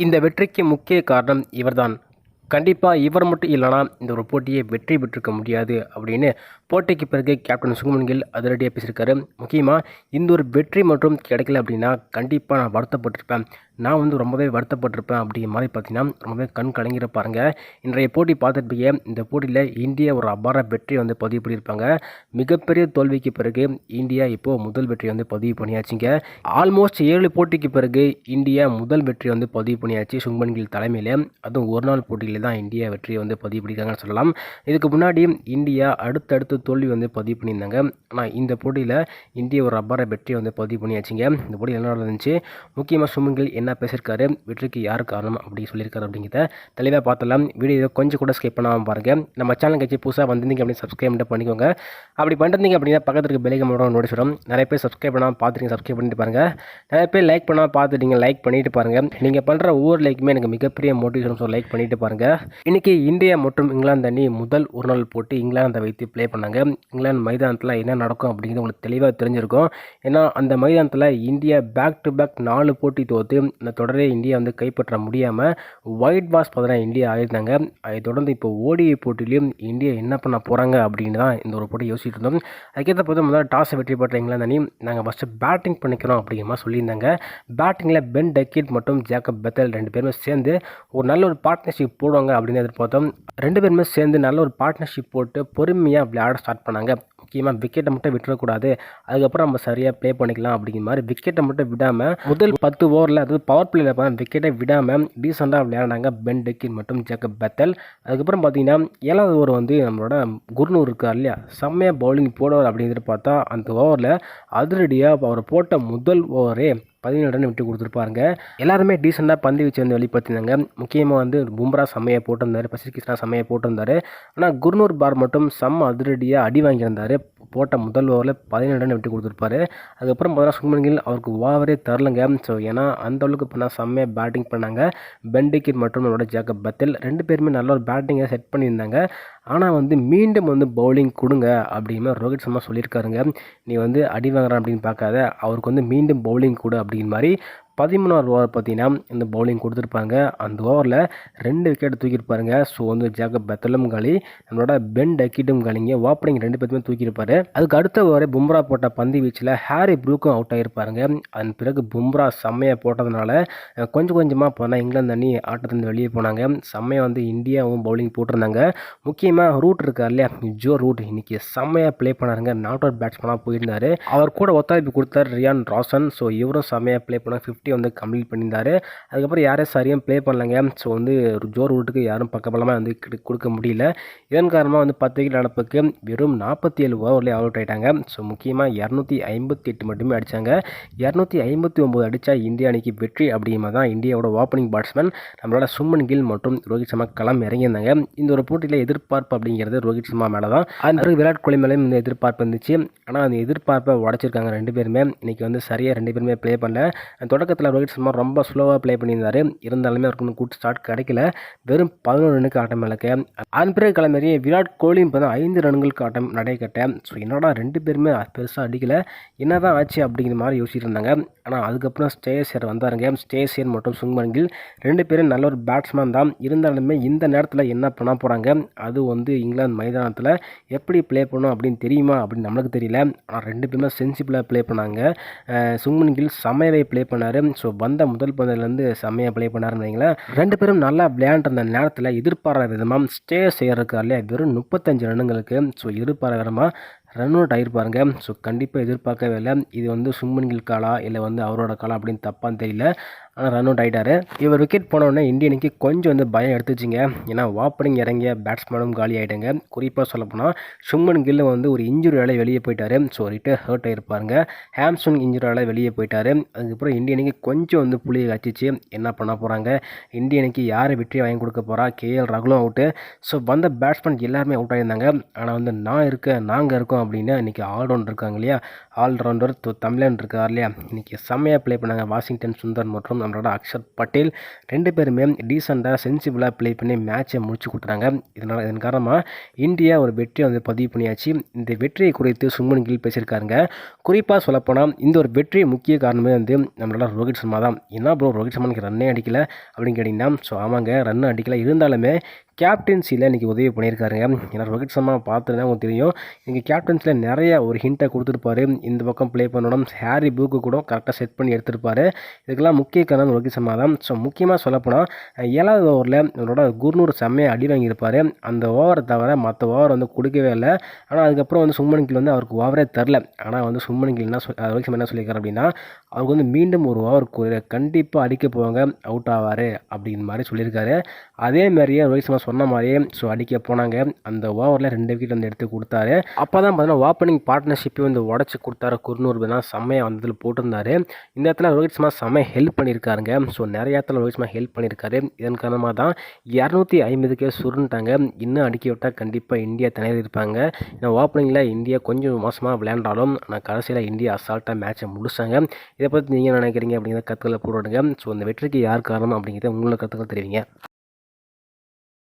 இந்த வெற்றிக்கு முக்கிய காரணம் இவர்தான். கண்டிப்பா இவர் மட்டும் இல்லைனா இந்த ஒரு போட்டியை வெற்றி பெற்றிருக்க முடியாது அப்படின்னு போட்டிக்கு பிறகு கேப்டன் சுக்மன் கில் அதிரடியாக பேசியிருக்காரு. முக்கியமாக இந்த ஒரு வெற்றி மற்றும் கிடைக்கல அப்படின்னா கண்டிப்பாக நான் வருத்தப்பட்டிருப்பேன். நான் வந்து ரொம்பவே வருத்தப்பட்டிருப்பேன் அப்படிங்கிற மாதிரி பார்த்தீங்கன்னா ரொம்பவே கண் கலங்கியிருப்பாருங்க. இன்றைய போட்டி பார்த்துருப்பீங்க. இந்த போட்டியில் இந்தியா ஒரு அபார வெற்றி வந்து பதிவு பண்ணியிருப்பாங்க. மிகப்பெரிய தோல்விக்கு பிறகு இந்தியா இப்போது முதல் வெற்றி வந்து பதிவு பண்ணியாச்சுங்க. ஆல்மோஸ்ட் 7 போட்டிக்கு பிறகு இந்தியா முதல் வெற்றி வந்து பதிவு பண்ணியாச்சு சுக்மன் கில் தலைமையில். அதுவும் ஒரு நாள் போட்டியில் தான் இந்தியா வெற்றியை வந்து பதிவு பண்ணியிருக்காங்கன்னு சொல்லலாம். இதுக்கு முன்னாடி இந்தியா அடுத்தடுத்து தோல்வி வந்து பதிவு பண்ணியிருந்தாங்க. ஆனால் இந்த போட்டியில் இந்தியா ஒரு அபார வெற்றியை வந்து பதிவு பண்ணியாச்சுங்க. இந்த போட்டி என்ன நடந்துச்சு, முக்கியமாக சுக்மன் கில் என்ன பேசியிருக்காரு, வெற்றிக்கு யார் காரணம் அப்படி சொல்லியிருக்காரு அப்படிங்கிறத தெளிவாக பார்த்தலாம். வீடியோ கொஞ்சம் கூட ஸ்கிப் பண்ணாமல் பாருங்கள். நம்ம சேனல் கட்சி புதுசாக வந்திருந்தீங்க அப்படின்னு சப்ஸ்கிரைப் மட்டும் பண்ணிக்கோங்க. அப்படி பண்ணிருந்தீங்க அப்படின்னா பக்கத்துக்கு இருக்க பெல் ஐக்கான் நோட்டீஸ் வரும். நிறைய பேர் சப்ஸ்கிரைப் பண்ணாமல் பார்த்துருங்க, சப்ஸ்கிரைப் பண்ணிட்டு பாருங்கள். நிறைய பேர் லைக் பண்ணாமல் பார்த்துட்டீங்க, லைக் பண்ணிட்டு பாருங்கள். நீங்கள் பண்ணுற ஒவ்வொரு லைக்குமே எனக்கு மிகப்பெரிய மோட்டிவேஷன். ஸோ லைக் பண்ணிட்டு பாருங்கள். இன்னைக்கு இந்தியா மற்றும் இங்கிலாந்து அணி முதல் ஒரு நாள் போட்டி இங்கிலாந்தை வைத்து ப்ளே பண்ணாங்க. இங்கிலாந்து மைதானத்தில் என்ன நடக்கும் அப்படிங்கிறது உங்களுக்கு தெளிவாக தெரிஞ்சிருக்கும். ஏன்னா அந்த மைதானத்தில் இந்தியா பேக் டு பேக் 4 போட்டி தோற்று இந்த தொடரை இந்தியா வந்து கைப்பற்ற முடியாமல் ஒயிட் வாஷ் பார்த்தீங்கன்னா இந்தியா ஆயிருந்தாங்க. அதை தொடர்ந்து இப்போ ஓடிஐ போட்டியிலையும் இந்தியா என்ன பண்ண போகிறாங்க அப்படின்னு தான் இந்த ஒரு போட்டி யோசிச்சுட்டு இருந்தோம். அதுக்கேற்ற போது முதல்ல டாஸை வெற்றி பெற்ற இங்கிலாந்து அணி நாங்கள் ஃபஸ்ட்டு பேட்டிங் பண்ணிக்கிறோம் அப்படிங்கிற மாதிரி சொல்லியிருந்தாங்க. பேட்டிங்கில் பென் டக்கெட் மற்றும் ஜேக்கப் பெத்தல் 2 பேருமே சேர்ந்து ஒரு நல்ல ஒரு பார்ட்னர்ஷிப் போடுவாங்க அப்படின்னு எதிர்பார்த்தோம். 2 பேருமே சேர்ந்து நல்ல ஒரு பார்ட்னர்ஷிப் போட்டு பொறுமையாக விளையாட ஸ்டார்ட் பண்ணாங்க. முக்கியமாக விக்கெட்டை மட்டும் விட்டுறக்கூடாது, அதுக்கப்புறம் நம்ம சரியாக ப்ளே பண்ணிக்கலாம் அப்படிங்கிற மாதிரி விக்கெட்டை மட்டும் விடாமல் முதல் 10 ஓவரில் அதாவது பவர் பிளேயில் விக்கெட்டை விடாமல் டீசெண்டாக விளையாடினாங்க பென் டக்கெட் மற்றும் ஜேக்கப் பெத்தல். அதுக்கப்புறம் பார்த்தீங்கன்னா 7வது ஓவர் வந்து நம்மளோட குர்னூர் இருக்கார் இல்லையா, செம்மையாக பவுலிங் போடுவார் அப்படின்னு எதிர்பார்த்தா அந்த ஓவரில் அதிரடியாக அவர் போட்ட முதல் ஓவரே 17 ரன் விட்டு கொடுத்துருப்பாருங்க. எல்லாருமே டீசெண்டாக பந்து வீச்சு வந்து வெளிப்படுத்தினாங்க. முக்கியமாக வந்து பும்ரா செம்மையாக போட்டிருந்தார், பசிர் கிருஷ்ணா செம்மையாக போட்டிருந்தார். ஆனால் குர்னூர் பார் மட்டும் செம்ம அதிரடியாக அடி வாங்கியிருந்தார். போட்ட முதல் ஓவரில் 17 ரன் விட்டு கொடுத்துருப்பாரு. அதுக்கப்புறம் பார்த்தா சுக்மன் கில் அவருக்கு ஓவரே தரலங்க. ஸோ ஏன்னா அந்த அளவுக்கு பண்ணால் செம்மையாக பேட்டிங் பண்ணாங்க பென் டக்கெட் மற்றும் நம்மளோட ஜேக்கப் பெத்தல். 2 பேருமே நல்ல ஒரு பேட்டிங்கை செட் பண்ணியிருந்தாங்க. ஆனால் வந்து மீண்டும் வந்து பவுலிங் கொடுங்க அப்படின்னு ரோஹித் சர்மா சொல்லியிருக்காருங்க. நீ வந்து அடி வாங்குறான் அப்படின்னு பார்க்காத, அவருக்கு வந்து மீண்டும் பவுலிங் கொடு அப்படிங்கிற மாதிரி 13வது ஓவர் பார்த்தீங்கன்னா இந்த பவுலிங் கொடுத்துருப்பாங்க. அந்த ஓவரில் 2 விக்கெட் தூக்கியிருப்பாருங்க. ஸோ வந்து ஜேக்கப் பெத்தலும் காலி, நம்மளோட பென் டக்கெட்டும் காலிங்க. ஓப்பனிங் 2 பேருமே தூக்கியிருப்பாரு. அதுக்கு அடுத்த ஓவரே பும்ரா போட்ட பந்து வீச்சில் ஹாரி ப்ரூக்கும் அவுட் ஆகிருப்பாருங்க. அதன் பிறகு பும்ரா செம்மையாக போட்டதுனால கொஞ்சம் கொஞ்சமாக போனால் இங்கிலாந்து அணி ஆட்டத்திலிருந்து வெளியே போனாங்க. செம்மையாக வந்து இந்தியாவும் பவுலிங் போட்டிருந்தாங்க. முக்கியமாக ரூட் இருக்கார் இல்லையா, ஜோ ரூட் இன்னைக்கு செம்மையாக ப்ளே பண்ணாருங்க. நாட் அவுட் பேட்ஸ்மேனாக போயிருந்தார். அவர் கூட ஒத்தாய்ப்பு கொடுத்தார் ரியான் ராசன். ஸோ இவரும் செம்மையாக ப்ளே பண்ண 50 வந்து கம்ப்ளீட் பண்ணியிருந்தார். அதுக்கப்புறம் யாரும் சரியாக ப்ளே பண்ணலங்க. ஸோ வந்து ஜோ ரூட்டுக்கு யாரும் பக்கபலமாக வந்து கொடுக்க முடியல. இதன் காரணமாக வந்து 10 விக்கெட் இழப்புக்கு வெறும் 47 ஓவர்லேயே அவுட் ஆகிட்டாங்க. ஸோ முக்கியமாக 258 மட்டுமே அடித்தாங்க. 259 அடித்தா இந்தியா அணிக்கு வெற்றி அப்படிங்கிற தான் இந்தியாவோட ஓப்பனிங் பேட்ஸ்மேன் நம்மளோட சுக்மன் கில் மற்றும் ரோஹித் சர்மா களம் இறங்கியிருந்தாங்க. இந்த ஒரு போட்டியில் எதிர்பார்ப்பு அப்படிங்கிறது ரோஹித் சர்மா மேலே தான். அது விராட் கோலி மேலேயும் இந்த எதிர்பார்ப்பு இருந்துச்சு. ஆனால் அந்த எதிர்பார்ப்பை உடச்சிருக்காங்க 2 பேருமே. இன்றைக்கி வந்து சரியாக 2 பேருமே ப்ளே பண்ணல. தொடக்கத்தில் ரோஹித் சர்மா ரொம்ப ஸ்லோவாக ப்ளே பண்ணியிருந்தார். இருந்தாலுமே அவருக்கு ஒன்றும் குட் ஸ்டார்ட் கிடைக்கல. வெறும் 11 ரன்னுக்கு ஆட்டம் இழக்க. அதன் பிறகு கிளம்பி விராட் கோலியும் பார்த்தா 5 ரன்களுக்கு ஆட்டம் நடைக்கட்ட. ஸோ என்னடா 2 பேருமே பெருசாக அடிக்கல, என்ன தான் ஆச்சு அப்படிங்கிற மாதிரி யோசிச்சுட்டு இருந்தாங்க. ஆனால் அதுக்கப்புறம் ஸ்டேயர் வந்தாருங்க. ஸ்டேயர் மற்றும் சுக்மன் கில் 2 பேரும் நல்ல ஒரு பேட்ஸ்மேன் தான். இருந்தாலுமே இந்த நேரத்தில் என்ன பண்ண போகிறாங்க, அது வந்து இங்கிலாந்து மைதானத்தில் எப்படி ப்ளே பண்ணணும் அப்படின்னு தெரியுமா அப்படின்னு நம்மளுக்கு தெரியல. ஆனால் 2 பேருமே சென்சிபிளாக ப்ளே பண்ணாங்க. சுக்மன் கில் செம்மையாகவே ப்ளே பண்ணார். ஸோ வந்த முதல் பந்திலேருந்து செம்மையாக ப்ளே பண்ணாருன்னு வைங்களேன். 2 பேரும் நல்லா விளையாண்டுருந்த நேரத்தில் எதிர்பாராத விதமாக ஸ்டேயர் இருக்கார் இல்லையா, வெறும் 35 ரன்னுங்களுக்கு. ஸோ எதிர்பாராத விதமாக ரன் அவுட் ஆகிருப்பாருங்க. ஸோ கண்டிப்பாக எதிர்பார்க்கவே இல்லை. இது வந்து சுக்மன் கில் காலா இல்லை வந்து அவரோட காலா அப்படின்னு தப்பான்னு தெரியல. ஆனால் ரன் அவுட் ஆகிட்டார். இவர் விக்கெட் போனோடனே இந்தியனுக்கு கொஞ்சம் வந்து பயம் எடுத்துச்சிங்க. ஏன்னா ஓப்பனிங் இறங்கிய பேட்ஸ்மேனும் காலி ஆகிட்டாங்க. குறிப்பாக சொல்லப்போனால் சுக்மன் கில் வந்து ஒரு இன்ஜுரியால் வெளியே போயிட்டார். ஸோ ரிட்டர் ஹர்ட் ஆகிருப்பாருங்க. ஹாம்ஸ்ட்ரிங் இன்ஜுரியால் வெளியே போயிட்டார். அதுக்கப்புறம் இந்தியனுக்கு கொஞ்சம் வந்து புளியை கச்சிச்சு. என்ன பண்ண போகிறாங்க, இந்தியனுக்கு யாரை வெற்றி வாங்கி கொடுக்க போகிறா, கேஎல் ராகுலும் அவுட்டு. ஸோ வந்த பேட்ஸ்மேன் எல்லாருமே அவுட் ஆகியிருந்தாங்க. ஆனால் வந்து நாங்கள் இருக்கோம் அப்படின்னு இன்றைக்கி ஆல்ரவுண்டர் இருக்காங்க இல்லையா, ஆல்ரவுண்டர் தமிழன் இருக்கார் இல்லையா, இன்றைக்கி செம்மையாக ப்ளே பண்ணாங்க வாஷிங்டன் சுந்தர் மற்றும் மற்றும் நம்மளோட அக்ஷர் பட்டேல் 2 பேருமே டீசெண்டாக சென்சிபிளாக ப்ளே பண்ணி மேட்சை முடிச்சு கொடுத்துறாங்க. இதன் காரணமாக இந்தியா ஒரு வெற்றியை வந்து பதிவு பண்ணியாச்சு. இந்த வெற்றியை குறித்து சுப்மன் கில் பேசியிருக்காருங்க. குறிப்பாக சொல்லப்போனால் இந்த ஒரு வெற்றி முக்கிய காரணமே வந்து நம்மளோட ரோஹித் சர்மா தான். என்ன ப்ரோ ரோஹித் சர்மானுக்கு ரன்னே அடிக்கல அப்படின்னு கேட்டிங்கன்னா, ஸோ ஆமாங்க, ரன் அடிக்கல, இருந்தாலுமே கேப்டன்சியில் இன்றைக்கி உதவி பண்ணியிருக்காருங்க. ஏன்னா ரோஹித் சர்மா பார்த்துருந்தா உங்களுக்கு தெரியும், இன்றைக்கி கேப்டன்சியில் நிறைய ஒரு ஹிண்ட்டை கொடுத்துருப்பாரு. இந்த பக்கம் ப்ளே பண்ணணும், ஹாரி ப்ரூக்கு கூட கரெக்டாக செட் பண்ணி எடுத்திருப்பாரு. இதுக்கெல்லாம் முக்கிய காரணம் ரோஹித் சர்மா தான். ஸோ முக்கியமாக சொல்லப்போனால் 7வது ஓவரில் நம்மளோட குர்னூர் செம்மையாக அடி வாங்கியிருப்பார். அந்த ஓவரை தவிர மற்ற ஓவர் வந்து கொடுக்கவே இல்லை. ஆனால் அதுக்கப்புறம் வந்து சுப்மன் கில் வந்து அவருக்கு ஓவரே தரல. ஆனால் வந்து சுப்மன் கில் ரோஹித் சர்மா என்ன சொல்லியிருக்காரு அப்படின்னா, அவருக்கு வந்து மீண்டும் ஒரு ஓவர் கண்டிப்பாக அடிக்க போவாங்க, அவுட் ஆவார் அப்படிங்கிற மாதிரி சொல்லியிருக்காரு. அதே மாதிரியே ரோஹித் சர்மா சொன்ன மாதிரியே ஸோ அடிக்க போனாங்க. அந்த ஓவரில் 2 விக்கெட் வந்து எடுத்து கொடுத்தாரு. அப்போ தான் பார்த்தீங்கன்னா ஓப்பனிங் பார்ட்னர்ஷிப்பை வந்து உடச்சி கொடுத்தாரு குர்னூர். தான் செம்மையாக வந்ததில் போட்டிருந்தாரு. இந்த இடத்துல ரோஹித் சர்மா செம்மையை ஹெல்ப் பண்ணியிருக்காருங்க. ஸோ நிறைய இடத்துல ரோஹித் சர்மா ஹெல்ப் பண்ணியிருக்காரு. இதன் காரணமாக தான் 250க்கே சுருண்டுட்டாங்க. இன்னும் அடிக்க விட்டால் கண்டிப்பாக இந்தியா திணறி இருப்பாங்க. ஏன்னா ஓப்பனிங்கில் இந்தியா கொஞ்சம் மோசமாக விளையாண்டாலும் ஆனால் கடைசியில் இந்தியா அசால்ட்டாக மேட்சை முடிச்சாங்க. இதை பற்றி நீங்கள் நினைக்கிறீங்க அப்படிங்கிற கருத்துக்களை போடுவாங்க. ஸோ இந்த வெற்றிக்கு யார் காரணம் அப்படிங்கிறத உங்களோட கருத்துக்கள் தெரிவிங்க.